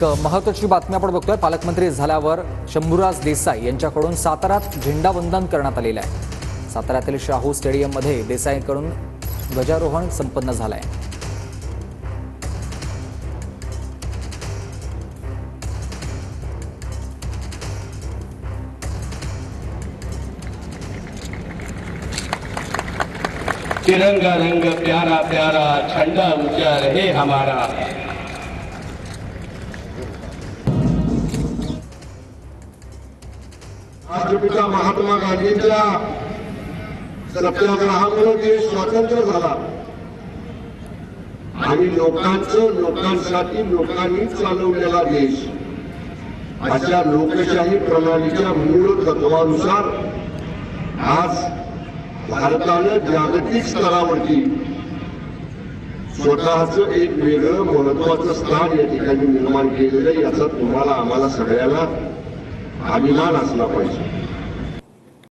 महत्त्वाची बातमी आपण बघतोय। पालकमंत्री झाल्यावर शंभूराज देसाई यांच्याकडून साताऱ्यात झेंडावंदन करण्यात आलेलं आहे। साताऱ्यातील शाहू स्टेडियममध्ये देसाईंकडून ध्वजारोहण संपन्न झालंय। तिरंगा रंग प्यारा प्यारा, झंडा ऊंचा रहे हमारा। राष्ट्रपिता महात्मा गांधींच्या सत्याग्रहामुळे देश स्वतंत्र झाला आणि लोकांसाठी लोकांनी चालवलेला देश अशा लोकशाही प्रणालीच्या मूळ तत्वानुसार आज भारताने जागतिक स्तरावरती स्वतःचं एक वेगळं महत्वाचं स्थान या ठिकाणी निर्माण केलेलं, याचा तुम्हाला आम्हाला सगळ्यांना अभिमान असला पाहिजे।